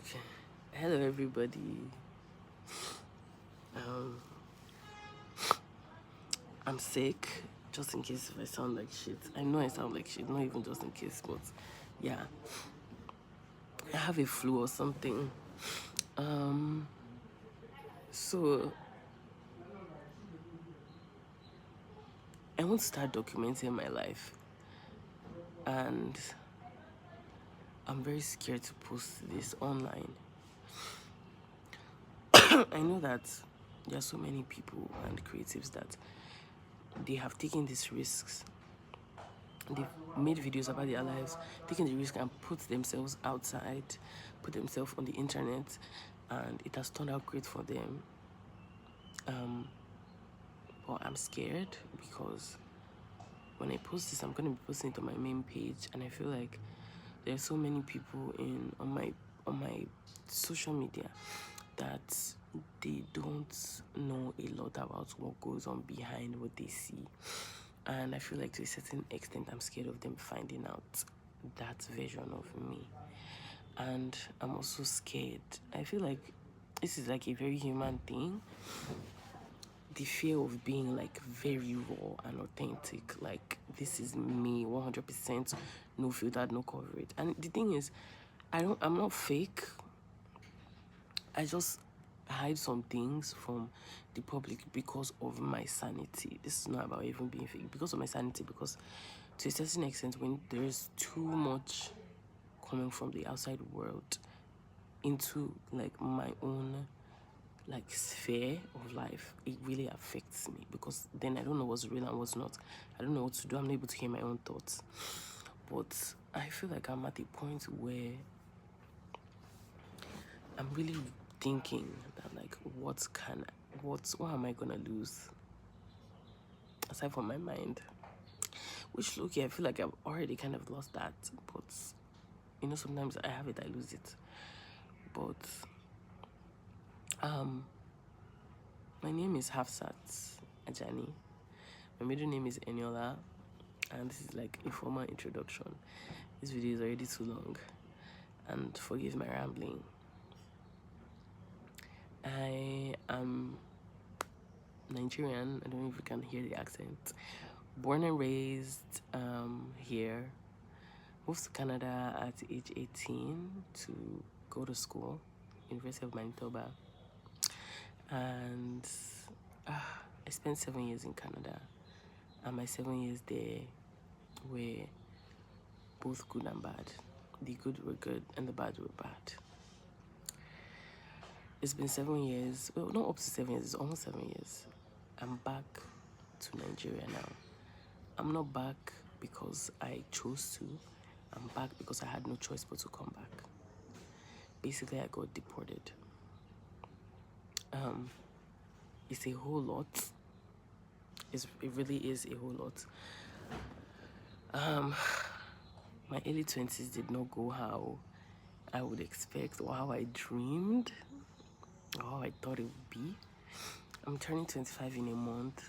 Okay. Hello, everybody. Um, I'm sick, just in case if I sound like shit. I know I sound like shit, not even just in case, but yeah. I have a flu or something. So I want to start documenting my life, and I'm very scared to post this online. I know that there are so many people and creatives that they have taken these risks. They've made videos about their lives, taking the risk and put themselves outside, put themselves on the internet, and it has turned out great for them. But I'm scared because when I post this, I'm gonna be posting it on my main page, and I feel like there are so many people on my social media that they don't know a lot about what goes on behind what they see. And I feel like to a certain extent, I'm scared of them finding out that version of me. And I'm also scared. I feel like this is like a very human thing. The fear of being like very raw and authentic. Like, this is me, 100%, no filtered, no coverage. And the thing is, I'm not fake. I just hide some things from the public because of my sanity. This is not about even being fake. Because of my sanity, because to a certain extent, when there's too much coming from the outside world into like my own like sphere of life, it really affects me, because then I don't know what's real and what's not. I don't know what to do. I'm not able to hear my own thoughts. But I feel like I'm at a point where I'm really thinking that like what am I gonna lose aside from my mind? Which, look, I feel like I've already kind of lost that, but sometimes I have it, I lose it. But my name is Hafsat Ajani. My middle name is Eniola, and this is like a formal introduction. This video is already too long, and forgive my rambling. I am Nigerian. I don't know if you can hear the accent. Born and raised here. Moved to Canada at age 18 to go to school, University of Manitoba. And I spent 7 years in Canada. And my 7 years there were both good and bad. The good were good and the bad were bad. It's been 7 years. Well, not up to 7 years. It's almost 7 years. I'm back to Nigeria now. I'm not back because I chose to. I'm back because I had no choice but to come back. Basically, I got deported. It's a whole lot. It really is a whole lot. My early 20s did not go how I would expect, or how I dreamed, or how I thought it would be. I'm turning 25 in a month.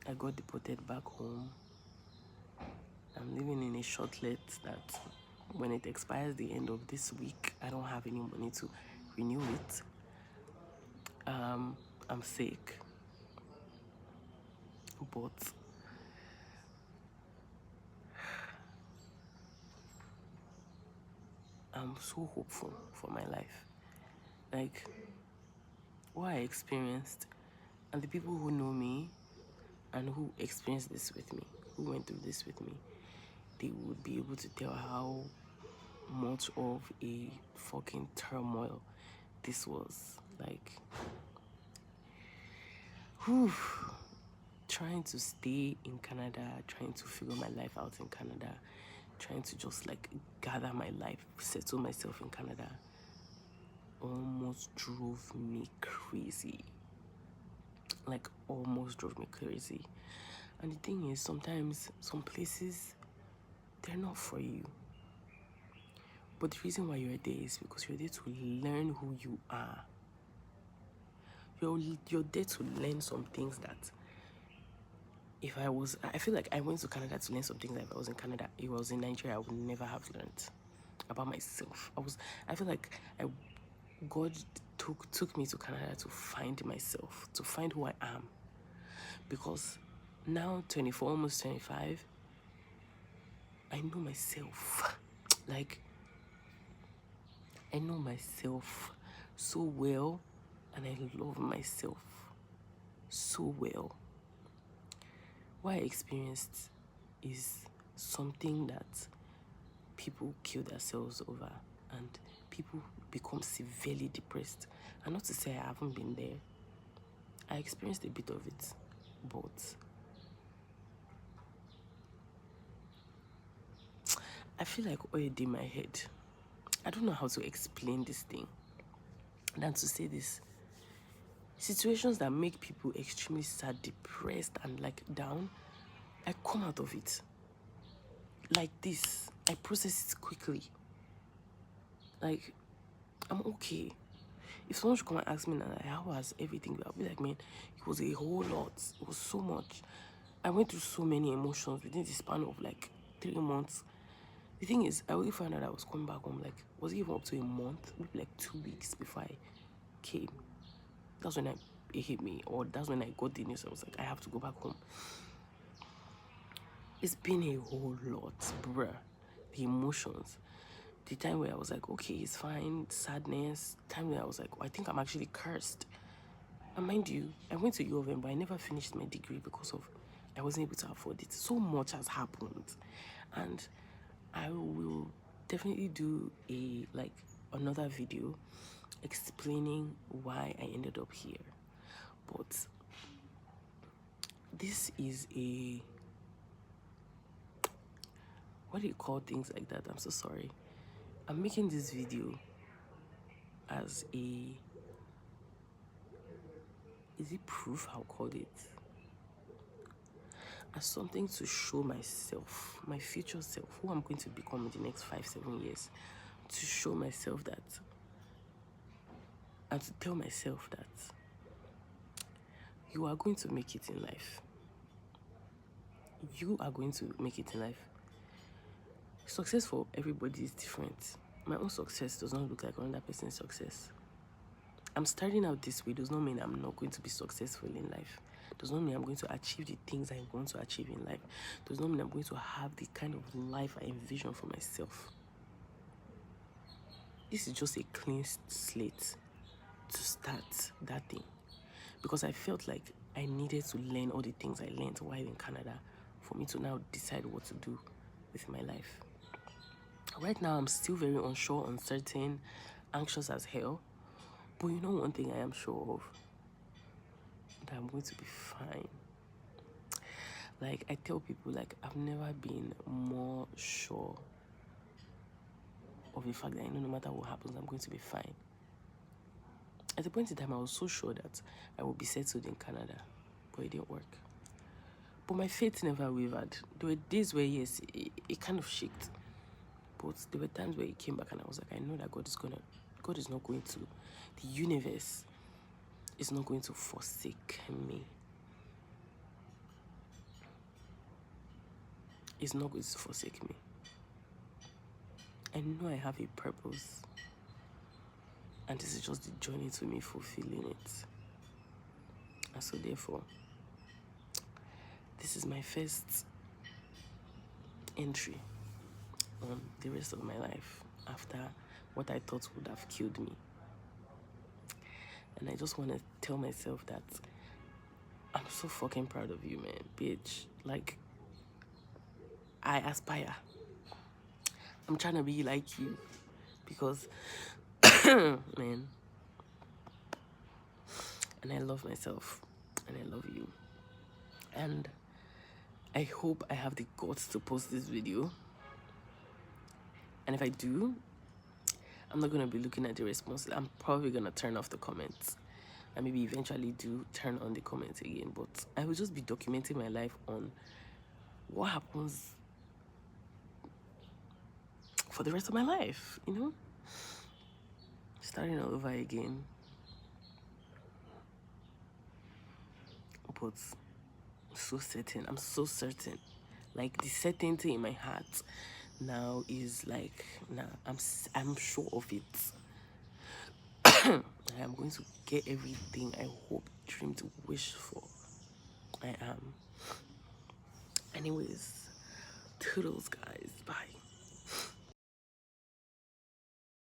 I got deported back home. I'm living in a shortlet that when it expires the end of this week, I don't have any money to renew it. I'm sick, but I'm so hopeful for my life. Like, what I experienced, and the people who know me and who experienced this with me, who went through this with me, they would be able to tell how much of a fucking turmoil this was. Like, whew, trying to stay in Canada, trying to figure my life out in Canada, trying to just like gather my life, settle myself in Canada, almost drove me crazy. Like, almost drove me crazy. And the thing is, sometimes some places, they're not for you. But the reason why you're there is because you're there to learn who you are. You're there to learn some things that I feel like I went to Canada to learn some things that if I was in Canada, if I was in Nigeria, I would never have learned about myself. I feel like I God took me to Canada to find myself, to find who I am. Because now, 24, almost 25, I know myself. Like, I know myself so well, and I love myself so well. What I experienced is something that people kill themselves over, and people become severely depressed. And not to say I haven't been there, I experienced a bit of it, but I feel like oil in my head. I don't know how to explain this thing than to say this. Situations that make people extremely sad, depressed, and like down, I come out of it. Like this, I process it quickly. Like, I'm okay. If someone should come and ask me now, like, how was everything, I'll be like, man, it was a whole lot. It was so much. I went through so many emotions within the span of like 3 months. The thing is, I only found out I was coming back home, like, was it even up to a month? Maybe like 2 weeks before I came. That's when it hit me, or that's when I got the news. I was like, I have to go back home. It's been a whole lot, bruh. The emotions. The time where I was like, okay, it's fine, sadness. Time where I was like, oh, I think I'm actually cursed. And mind you, I went to U of M, but I never finished my degree because of I wasn't able to afford it. So much has happened. And I will definitely do another video explaining why I ended up here. But this is what do you call things like that? I'm so sorry. I'm making this video as is it proof? I'll call it. As something to show myself, my future self, who I'm going to become in the next 5-7 years, to show myself that, and to tell myself that you are going to make it in life. You are going to make it in life. Success for everybody is different. My own success does not look like another person's success. I'm starting out this way does not mean I'm not going to be successful in life. Does not mean I'm going to achieve the things I want to achieve in life. Does not mean I'm going to have the kind of life I envision for myself. This is just a clean slate to start that thing. Because I felt like I needed to learn all the things I learned while in Canada for me to now decide what to do with my life. Right now, I'm still very unsure, uncertain, anxious as hell. But you know one thing I am sure of? That I'm going to be fine. Like, I tell people, like, I've never been more sure of the fact that I know no matter what happens, I'm going to be fine. At the point in time, I was so sure that I would be settled in Canada, but it didn't work. But my faith never wavered. There were days where, yes, it kind of shook. But there were times where it came back and I was like, I know that God is not going to, the universe is not going to forsake me. It's not going to forsake me. I know I have a purpose. And this is just the journey to me fulfilling it. And so therefore, this is my first entry on the rest of my life after what I thought would have killed me. And I just want to tell myself that I'm so fucking proud of you, man, bitch. Like, I aspire. I'm trying to be like you because, man, and I love myself and I love you. And I hope I have the guts to post this video. And if I do, I'm not going to be looking at the responses. I'm probably going to turn off the comments and maybe eventually do turn on the comments again. But I will just be documenting my life on what happens for the rest of my life, you know? Starting all over again. But so certain. I'm so certain. Like, the certainty in my heart now is like, nah, I'm sure of it. I am going to get everything I hope, dreamed, wish for. I am. Anyways, toodles, guys. Bye.